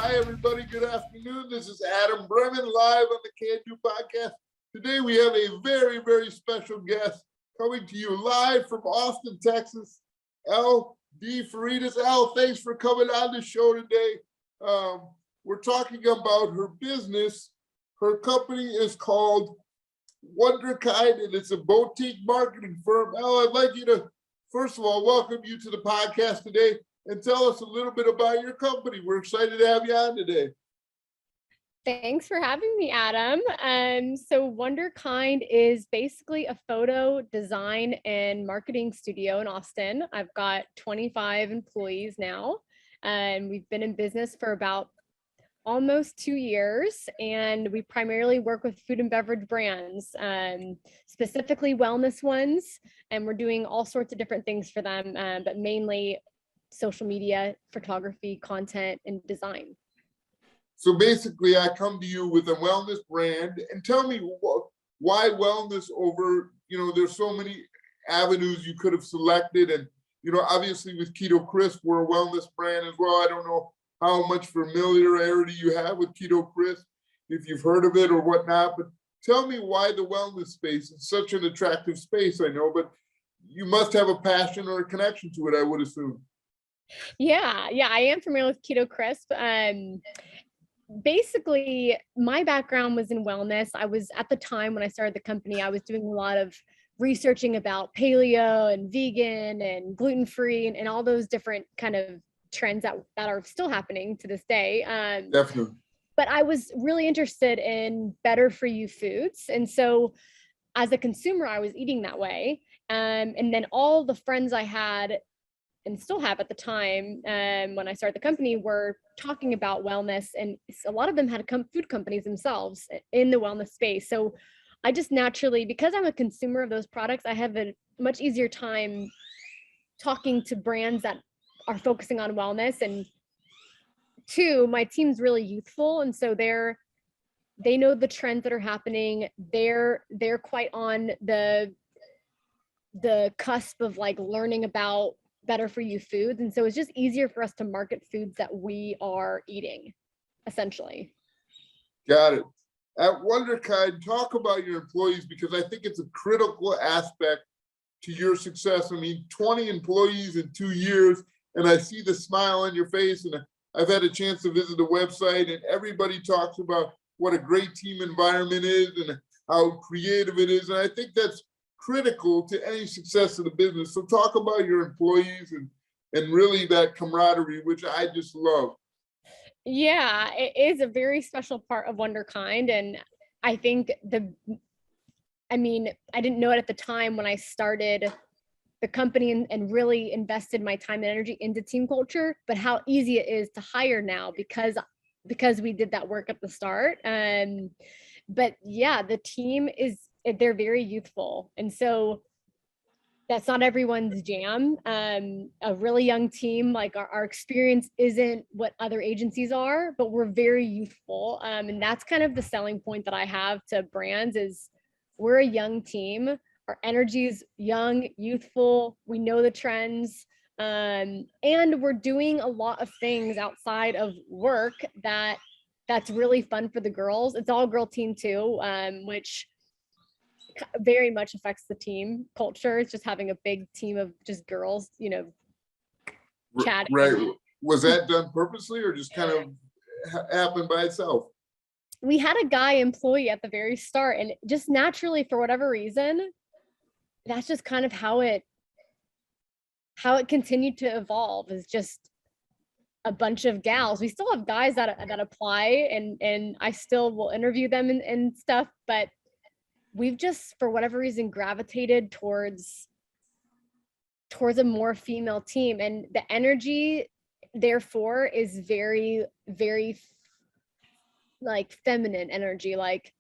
Hi, everybody. Good afternoon. This is Adam Bremen live on the CanDo Podcast. Today, we have a very, very special guest coming to you live from Austin, Texas, Elle De Freitas. Elle, thanks for coming on the show today. We're talking about her business. Her company is called Wonderkind, and it's a boutique marketing firm. Elle, I'd like you to, first of all, welcome you to the podcast today and tell us a little bit about your company. We're excited to have you on today. Thanks for having me, Adam. So Wonderkind is basically a photo design and marketing studio in Austin. I've got 25 employees now, and we've been in business for about almost 2 years, and we primarily work with food and beverage brands, specifically wellness ones, and we're doing all sorts of different things for them, but mainly social media, photography, content, and design. So basically, I come to you with a wellness brand, and tell me why wellness over, there's so many avenues you could have selected. And, obviously with Keto Crisp, we're a wellness brand as well. I don't know how much familiarity you have with Keto Crisp, if you've heard of it or whatnot, but tell me why the wellness space is such an attractive space. I know, but you must have a passion or a connection to it, I would assume. Yeah, I am familiar with Keto Crisp. Basically, my background was in wellness. I was, at the time when I started the company, I was doing a lot of researching about paleo and vegan and gluten-free and all those different kind of trends that are still happening to this day. Definitely. But I was really interested in better for you foods. And so as a consumer, I was eating that way. And then all the friends I had and still have at the time, when I started the company, were talking about wellness, and a lot of them had food companies themselves in the wellness space. So I just naturally, because I'm a consumer of those products, I have a much easier time talking to brands that are focusing on wellness. And two, my team's really youthful, and so they know the trends that are happening. They're quite on the cusp of like learning about better for you foods. And so it's just easier for us to market foods that we are eating, essentially. Got it. At Wonderkind, talk about your employees, because I think it's a critical aspect to your success. I mean, 20 employees in 2 years, and I see the smile on your face, and I've had a chance to visit the website, and everybody talks about what a great team environment is and how creative it is. And I think that's critical to any success of the business. So talk about your employees and really that camaraderie, which I just love. Yeah, it is a very special part of Wonderkind. And I think I didn't know it at the time when I started the company and really invested my time and energy into team culture, but how easy it is to hire now because we did that work at the start. But yeah, the team they're very youthful. And so that's not everyone's jam. A really young team, like our experience isn't what other agencies are, but we're very youthful. And that's kind of the selling point that I have to brands is we're a young team. Our energy is young, youthful. We know the trends. And we're doing a lot of things outside of work that's really fun for the girls. It's all girl team too, which very much affects the team culture. It's just having a big team of just girls, chatting. Right. Was that done purposely or just kind of happened by itself? We had a guy employee at the very start, and just naturally, for whatever reason, that's just kind of how it continued to evolve, is just a bunch of gals. We still have guys that apply, and I still will interview them and stuff, but we've just, for whatever reason, gravitated towards a more female team. And the energy, therefore, is very, very like feminine energy, like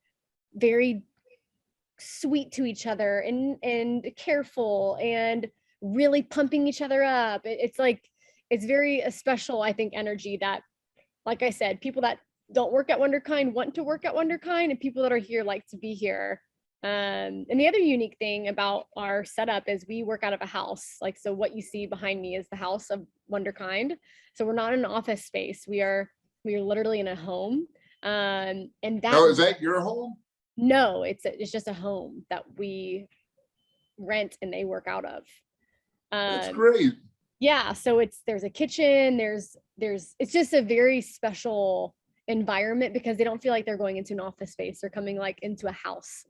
very sweet to each other and careful and really pumping each other up. It's very a special, I think, energy that, like I said, people that don't work at Wonderkind want to work at Wonderkind, and people that are here like to be here. And the other unique thing about our setup is we work out of a house. Like, so what you see behind me is the house of Wonderkind. So we're not in an office space. We are We were literally in a home. And that, Now, is that your home? no, it's just a home that we rent and they work out of. That's great. Yeah, so there's a kitchen, it's just a very special environment because they don't feel like they're going into an office space. They're coming like into a house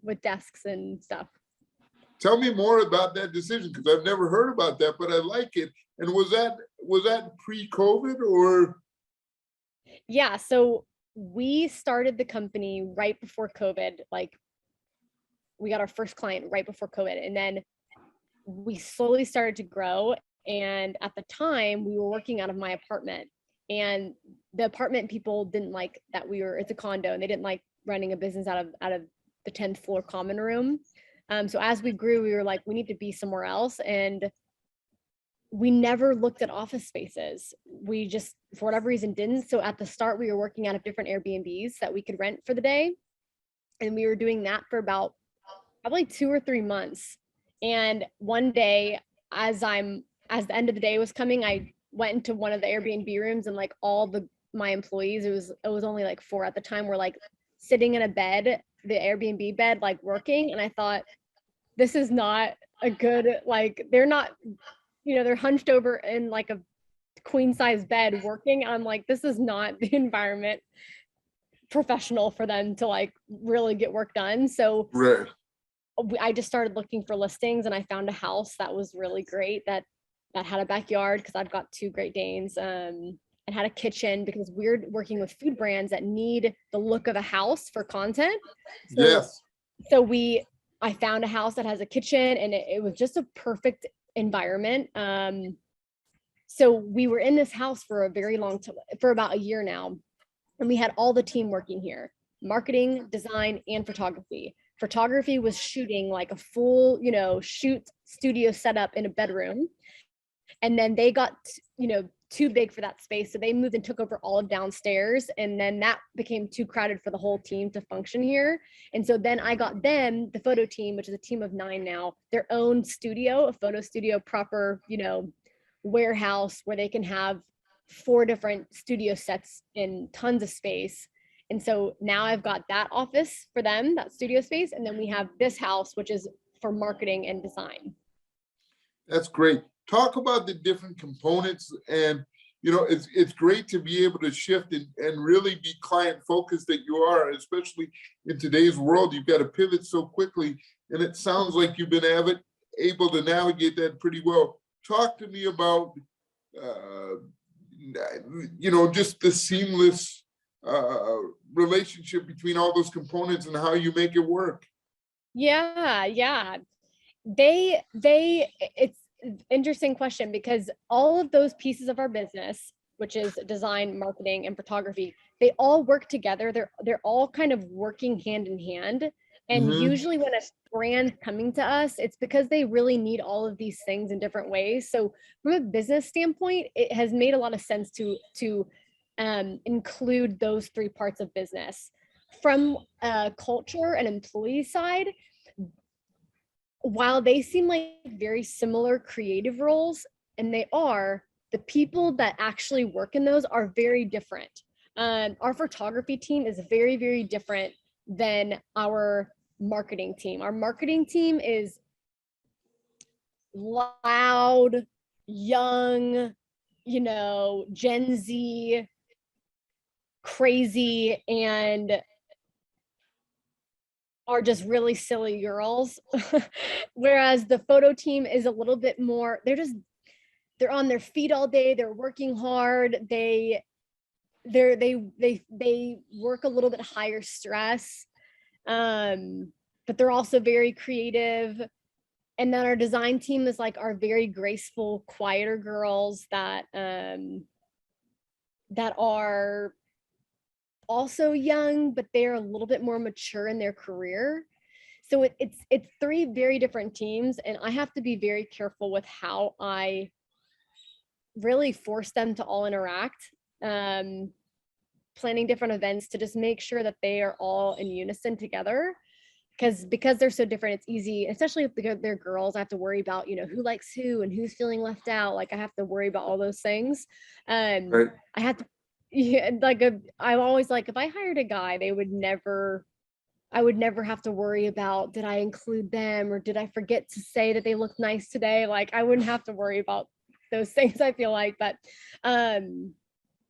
with desks and stuff. Tell me more about that decision, because I've never heard about that, but I like it. And was that pre-COVID or? Yeah, so we started the company right before COVID. Like, we got our first client right before COVID, and then we slowly started to grow. And at the time, we were working out of my apartment, and the apartment people didn't like that it's a condo, and they didn't like running a business out of the 10th floor common room. So as we grew, we were like, we need to be somewhere else. And we never looked at office spaces. We just, for whatever reason, didn't. So at the start, we were working out of different Airbnbs that we could rent for the day. And we were doing that for about probably 2 or 3 months. And one day, as the end of the day was coming, I went into one of the Airbnb rooms, and like my employees, it was only like 4 at the time, were like sitting in a bed, the Airbnb bed, like working. And I thought, this is not a good, like, they're not, they're hunched over in like a queen size bed working. I'm like, this is not the environment professional for them to like really get work done. So Right. I just started looking for listings, and I found a house that was really great that had a backyard, because I've got 2 Great Danes, and had a kitchen, because we're working with food brands that need the look of a house for content. So, Yes. So I found a house that has a kitchen, and it was just a perfect environment. So we were in this house for a very long time, for about a year now, and we had all the team working here: marketing, design, and photography. Photography was shooting like a full, shoot studio setup in a bedroom. And then they got, too big for that space. So they moved and took over all of downstairs. And then that became too crowded for the whole team to function here. And so then I got them, the photo team, which is a team of 9 now, their own studio, a photo studio, proper, warehouse where they can have 4 different studio sets in tons of space. And so now I've got that office for them, that studio space. And then we have this house, which is for marketing and design. That's great. Talk about the different components, and it's great to be able to shift and really be client focused that you are, especially in today's world. You've got to pivot so quickly, and it sounds like you've been able to navigate that pretty well. Talk to me about just the seamless relationship between all those components and how you make it work. Yeah. It's an interesting question, because all of those pieces of our business, which is design, marketing, and photography, they all work together. They're all kind of working hand in hand. And usually when a brand's coming to us, it's because they really need all of these things in different ways. So from a business standpoint, it has made a lot of sense to include those 3 parts of business. From a culture and employee side, while they seem like very similar creative roles, and they are, the people that actually work in those are very different. Our photography team is very, very different than our marketing team. Our marketing team is loud, young, Gen Z, crazy, and are just really silly girls. Whereas the photo team is a little bit more, they're on their feet all day, they're working hard, they work a little bit higher stress, but they're also very creative. And then our design team is like our very graceful, quieter girls that are also young, but they're a little bit more mature in their career. So it's 3 very different teams, and I have to be very careful with how I really force them to all interact, planning different events to just make sure that they are all in unison together. Because they're so different, it's easy, especially if they're girls. I have to worry about, who likes who and who's feeling left out. Like, I have to worry about all those things. Right. I have to yeah, I'm always like, if I hired a guy, I would never have to worry about, did I include them or did I forget to say that they look nice today? Like I wouldn't have to worry about those things, I feel like. But um,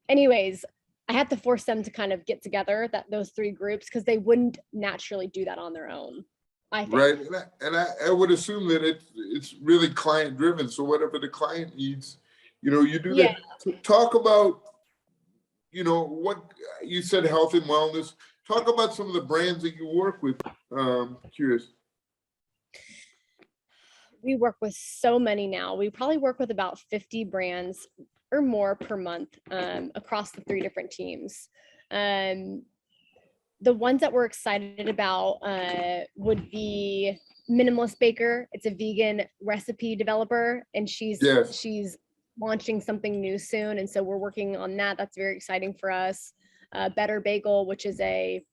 anyways, I had to force them to kind of get together, that those three groups, because they wouldn't naturally do that on their own, I think. Right. And I would assume that it's really client driven. So whatever the client needs, you do Yeah. that. Talk about, what you said, health and wellness. Talk about some of the brands that you work with. Curious. We work with so many now. We probably work with about 50 brands or more per month, across the three different teams. Um, the ones that we're excited about would be Minimalist Baker. It's a vegan recipe developer, and Yes. she's launching something new soon, and so we're working on that. That's very exciting for us. Better Bagel, which is a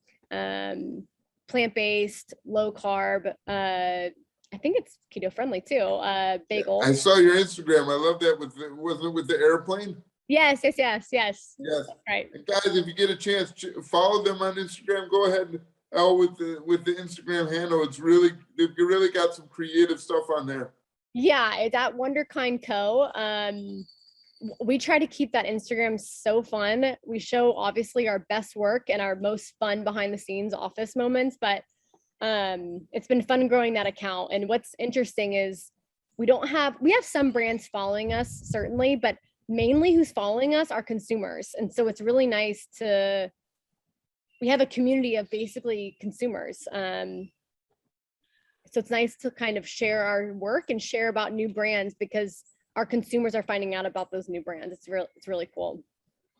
plant-based, low carb. I think it's keto friendly too. Bagel. I saw your Instagram. I love that. Wasn't it with the airplane? Yes, yes, yes, yes. Yes. Right. And guys, if you get a chance, follow them on Instagram. Go ahead and with the Instagram handle. They've really got some creative stuff on there. Yeah, it's at Wonderkind Co. We try to keep that Instagram so fun. We show obviously our best work and our most fun behind the scenes office moments, but it's been fun growing that account. And what's interesting is we have some brands following us, certainly, but mainly who's following us are consumers. And so it's really nice we have a community of basically consumers. So it's nice to kind of share our work and share about new brands, because our consumers are finding out about those new brands. It's really cool.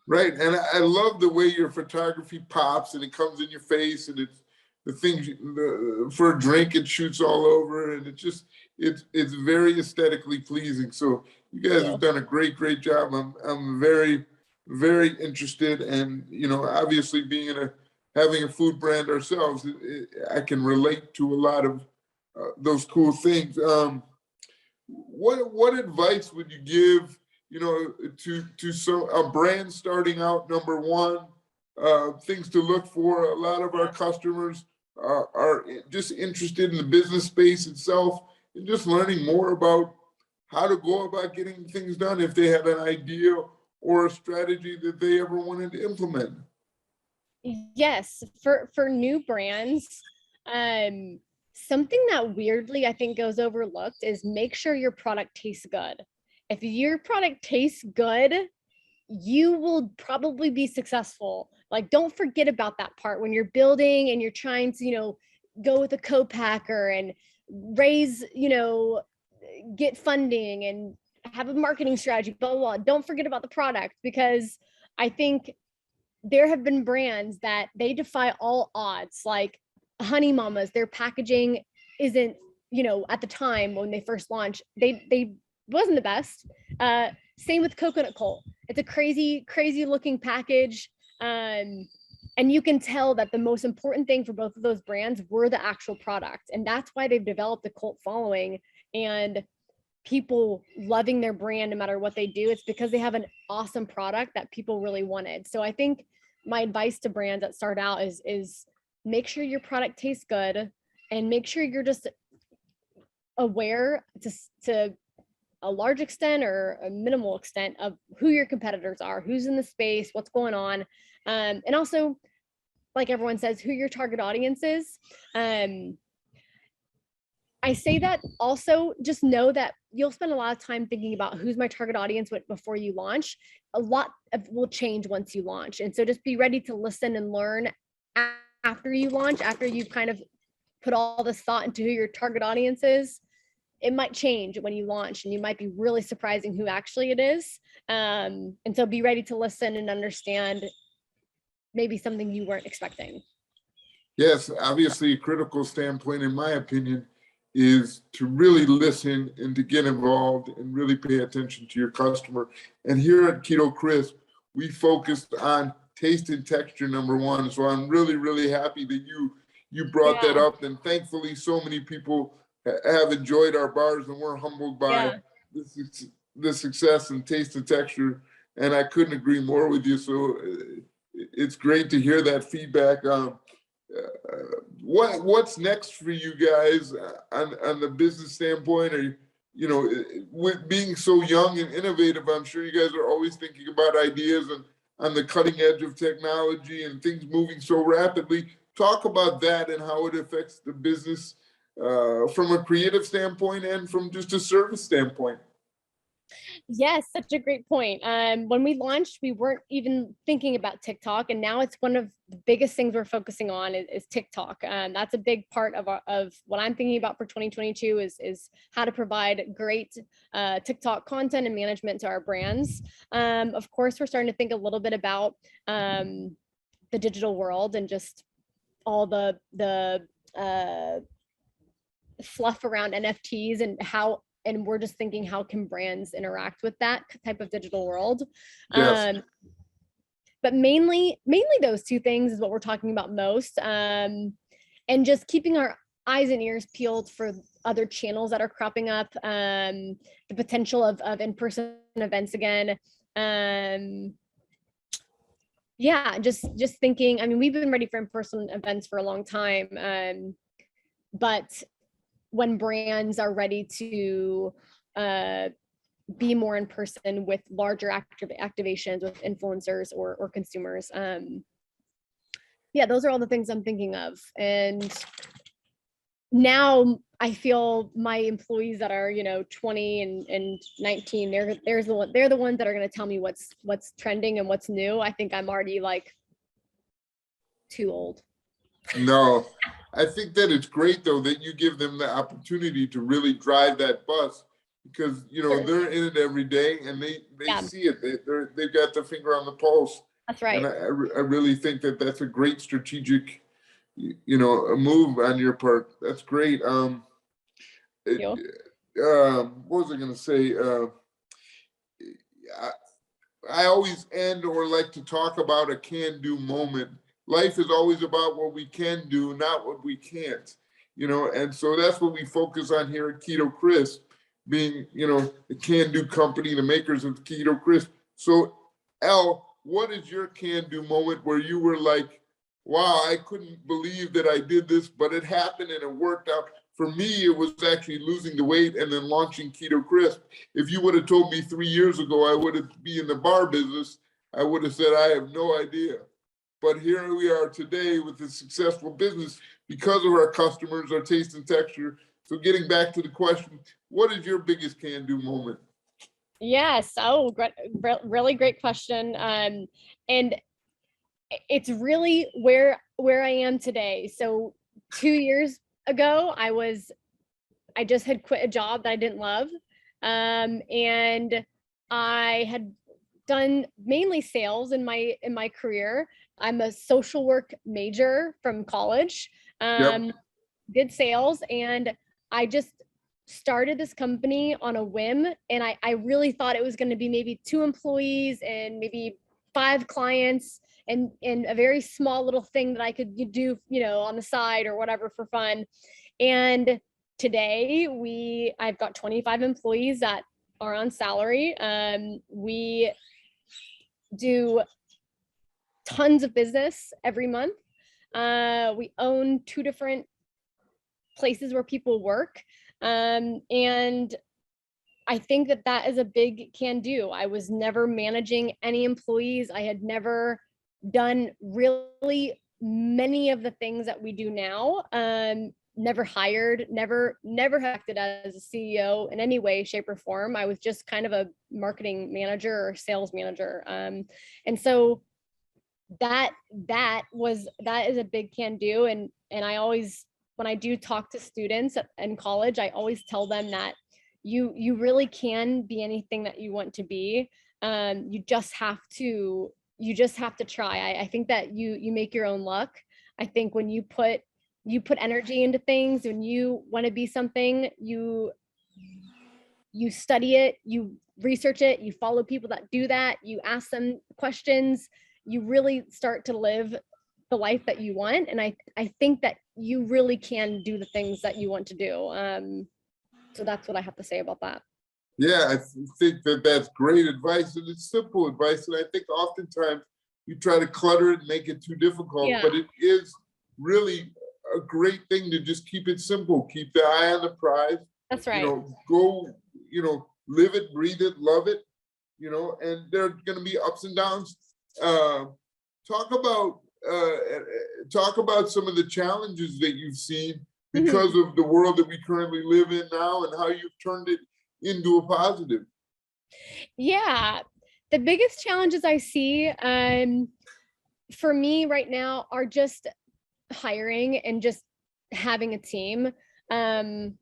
Right. And I love the way your photography pops and it comes in your face, and it's the things for a drink, it shoots all over, and it's very aesthetically pleasing. So you guys have done a great job. I'm very, very interested, and obviously having a food brand ourselves, I can relate to a lot of those cool things. What advice would you give, to a brand starting out? Number one, things to look for. A lot of our customers are just interested in the business space itself and just learning more about how to go about getting things done if they have an idea or a strategy that they ever wanted to implement. Yes, for new brands, something that weirdly I think goes overlooked is make sure your product tastes good. If your product tastes good, you will probably be successful. Like, don't forget about that part when you're building and you're trying to, go with a co-packer and raise, get funding and have a marketing strategy, blah, blah, blah. Don't forget about the product, because I think there have been brands that they defy all odds, like Honey Mamas. Their packaging isn't, at the time when they first launched, they wasn't the best. Same with Coconut Cult. It's a crazy looking package. And you can tell that the most important thing for both of those brands were the actual product. And that's why they've developed a cult following and people loving their brand no matter what they do. It's because they have an awesome product that people really wanted. So I think my advice to brands that start out is make sure your product tastes good, and make sure you're just aware to a large extent or a minimal extent of who your competitors are, who's in the space, what's going on. And also, like everyone says, who your target audience is. I say that also, just know that you'll spend a lot of time thinking about who's my target audience before you launch. A lot will change once you launch. And so just be ready to listen and learn after you launch, after you've kind of put all this thought into who your target audience is. It might change when you launch, and you might be really surprising who actually it is. And so be ready to listen and understand maybe something you weren't expecting. Yes, obviously a critical standpoint, in my opinion, is to really listen and to get involved and really pay attention to your customer. And here at Keto Crisp, we focused on taste and texture, number one. So I'm really, really happy that you brought that up. And thankfully, so many people have enjoyed our bars, and we're humbled by the success and taste and texture and I couldn't agree more with you. So it's great to hear that feedback. What's next for you guys on the business standpoint? Or with being so young and innovative, I'm sure you guys are always thinking about ideas and on the cutting edge of technology and things moving so rapidly. Talk about that and how it affects the business from a creative standpoint and from just a service standpoint. Yes, such a great point. When we launched, we weren't even thinking about TikTok, and now it's one of the biggest things we're focusing on is TikTok. That's a big part of what I'm thinking about for 2022 is how to provide great TikTok content and management to our brands. Of course, we're starting to think a little bit about the digital world and just all the fluff around NFTs and we're just thinking, how can brands interact with that type of digital world? Yes. But mainly those two things is what we're talking about most. And just keeping our eyes and ears peeled for other channels that are cropping up, the potential of in-person events again. Yeah, just thinking, I mean, we've been ready for in-person events for a long time. But when brands are ready to be more in person with larger activations with influencers or consumers. Yeah, those are all the things I'm thinking of. And now I feel my employees that are 20 and 19, they're the ones that are going to tell me what's trending and what's new. I think I'm already like too old. No, I think that it's great though that you give them the opportunity to really drive that bus, because Sure. they're in it every day and they Yeah. see it. They've got their finger on the pulse. That's right. And I really think that that's a great strategic, a move on your part. That's great. Thank you. What was I going to say? I always end or like to talk about a can-do moment. Life is always about what we can do, not what we can't, and so that's what we focus on here at Keto Crisp, being, the can-do company, the makers of Keto Crisp. So, Elle, what is your can-do moment where you were like, wow, I couldn't believe that I did this, but it happened and it worked out? For me, it was actually losing the weight and then launching Keto Crisp. If you would have told me 3 years ago I would be in the bar business, I would have said I have no idea. But here we are today with a successful business because of our customers, our taste and texture. So getting back to the question, what is your biggest can-do moment? Yes. Oh, great, really great question. And it's really where I am today. So 2 years ago, I just had quit a job that I didn't love. And I had done mainly sales in my career. I'm a social work major from college. Yep. Did sales, and I just started this company on a whim, and I really thought it was going to be maybe 2 employees and maybe 5 clients and a very small little thing that I could do, on the side or whatever for fun. And today I've got 25 employees that are on salary. We do tons of business every month. We own 2 different places where people work. And I think that is a big can do. I was never managing any employees. I had never done really many of the things that we do now. Never hired, never acted as a CEO in any way, shape, or form. I was just kind of a marketing manager or sales manager. And so that is a big can do. And I always, when I do talk to students in college, I always tell them that you really can be anything that you want to be. You just have to try. I think that you make your own luck. I think when you put energy into things, when you want to be something, you study it, you research it, you follow people that do that, you ask them questions, you really start to live the life that you want. And I think that you really can do the things that you want to do. So that's what I have to say about that. Yeah, I think that that's great advice, and it's simple advice. And I think oftentimes you try to clutter it and make it too difficult, Yeah, but it is really a great thing to just keep it simple, keep the eye on the prize, that's right. go, live it, breathe it, love it, and there are going to be ups and downs. Uh, talk about talk about some of the challenges that you've seen because Mhm. of the world that we currently live in now, and how you've turned it into a positive. Yeah, the biggest challenges I see for me right now are just hiring and just having a team. Um,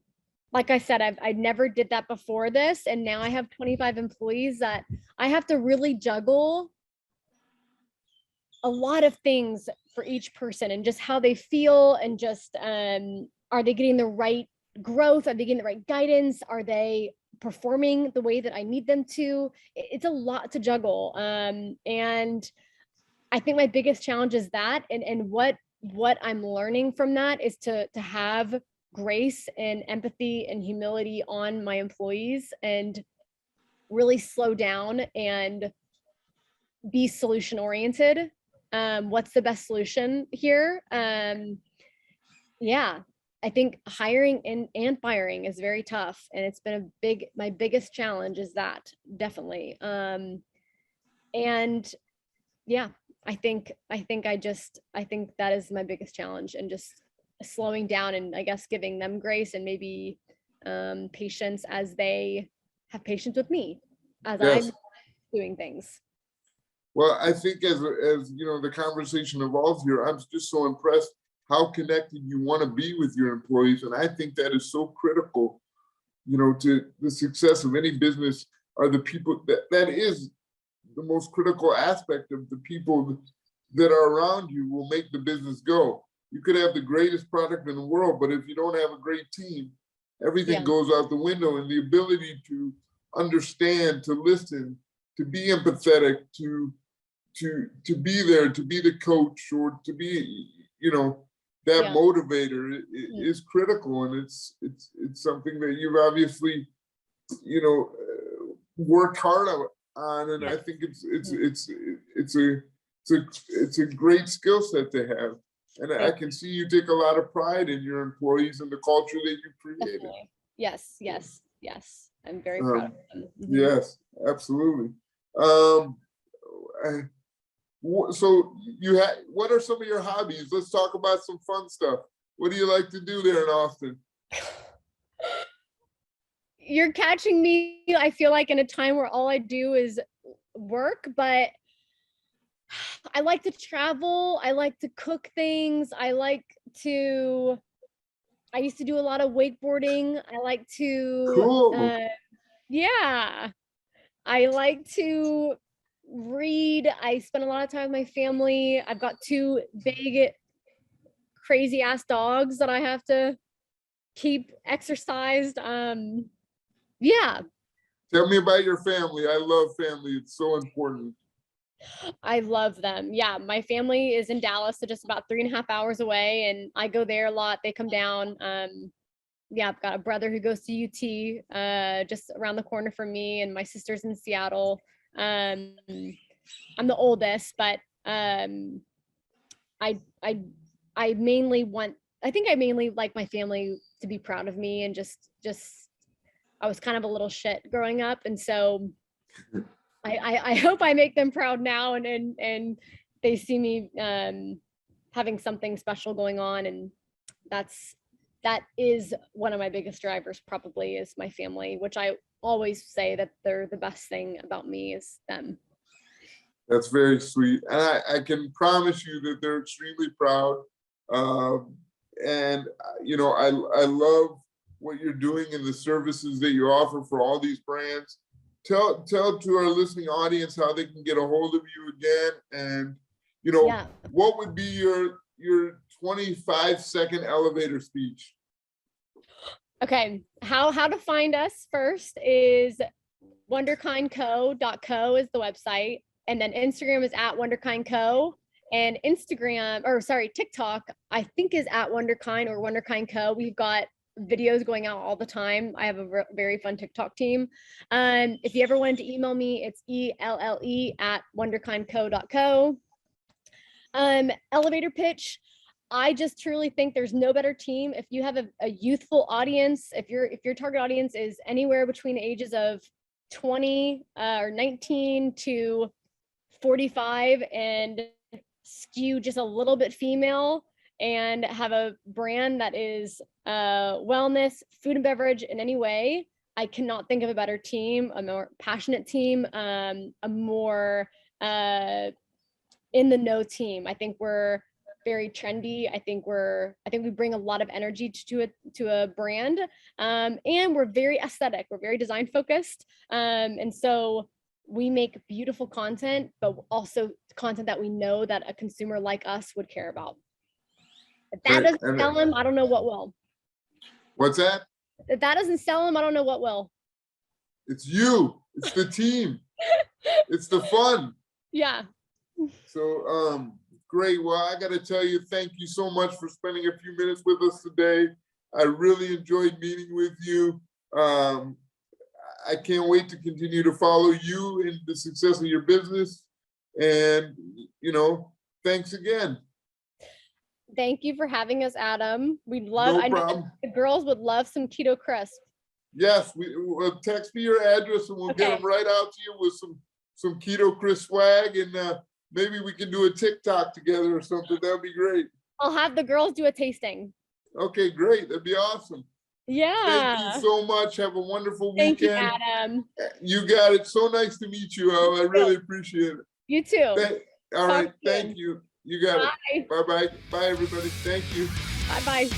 like I said, I never did that before this, and now I have 25 employees that I have to really juggle a lot of things for each person and just how they feel and just are they getting the right growth? Are they getting the right guidance? Are they performing the way that I need them to? It's a lot to juggle. And I think my biggest challenge is that, and what I'm learning from that is to have grace and empathy and humility on my employees and really slow down and be solution oriented. What's the best solution here? Yeah, I think hiring and firing is very tough, and it's been my biggest challenge is that definitely. And yeah, I think that is my biggest challenge, and just slowing down and I guess giving them grace and maybe patience as they have patience with me as Yes. I'm doing things. Well, I think as the conversation evolves here, I'm just so impressed how connected you want to be with your employees, and I think that is so critical. To the success of any business are the people that is the most critical aspect of the people that are around you will make the business go. You could have the greatest product in the world, but if you don't have a great team, everything Yeah, goes out the window. And the ability to understand, to listen, to be empathetic, to be there, to be the coach, or to be, that yeah. motivator Mm. is critical. And it's something that you've obviously, worked hard on, and Yeah. I think Mm. it's a great skill set to have. And I Thank can see you take a lot of pride in your employees and the culture that you you. created. Definitely. Yes, yes, yes. I'm very proud of Um, them. Mhm. yes, absolutely. Um, I- so what are some of your hobbies? Let's talk about some fun stuff. What do you like to do there in Austin? You're catching me, I feel like, in a time where all I do is work, but I like to travel. I like to cook things. I used to do a lot of wakeboarding. I like to, Cool. yeah, I like to read. I spend a lot of time with my family. I've got two big, crazy ass dogs that I have to keep exercised. Yeah, Tell me about your family. I love family. It's so important. I love them. Yeah, my family is in Dallas, so just about 3.5 hours away, and I go there a lot. They come down. Yeah, I've got a brother who goes to UT, just around the corner from me, and my sister's in Seattle. Um, I'm the oldest, but I I I mainly want. I think I mainly like my family to be proud of me, and just I was kind of a little shit growing up, and so I hope I make them proud now, and they see me having something special going on, and that's that is one of my biggest drivers. Probably is my family, which I always say that they're the best thing about me is them. That's very sweet. And I can promise you that they're extremely proud. Um, and, I love what you're doing and the services that you offer for all these brands. Tell to our listening audience how they can get a hold of you again. And, Yeah. what would be your 25-second elevator speech? Okay. How to find us first is wonderkindco.co is the website. And then Instagram is at wonderkindco. And TikTok, I think is at Wonderkind or Wonderkind Co. We've got videos going out all the time. I have a very fun TikTok team. If you ever wanted to email me, it's ELLE@wonderkindco.co. Elevator pitch. I just truly think there's no better team. If you have a youthful audience, if your target audience is anywhere between the ages of 20 or 19 to 45 and skew just a little bit female and have a brand that is wellness, food and beverage in any way, I cannot think of a better team, a more passionate team, a more in the know team. I think we're very trendy. I think we bring a lot of energy to a brand, and we're very aesthetic. We're very design focused, and so we make beautiful content, but also content that we know that a consumer like us would care about. If that doesn't sell them, I don't know what will. What's that? If that doesn't sell them, I don't know what will. It's you. It's the team. It's the fun. Yeah. So, great. Well, I got to tell you, thank you so much for spending a few minutes with us today. I really enjoyed meeting with you. I can't wait to continue to follow you in the success of your business. And, thanks again. Thank you for having us, Adam. We'd love, No problem. The girls would love some keto crisp. Yes, we'll text me your address and we'll get them right out to you with some keto crisp swag, and maybe we can do a TikTok together or something. That'd be great. I'll have the girls do a tasting. Okay, great. That'd be awesome. Yeah. Thank you so much. Have a wonderful weekend. Thank you, Adam. You got it. So nice to meet you, Al. I really appreciate it. You too. All right. Thank you. You got it. Bye-bye. Bye, everybody. Thank you. Bye-bye.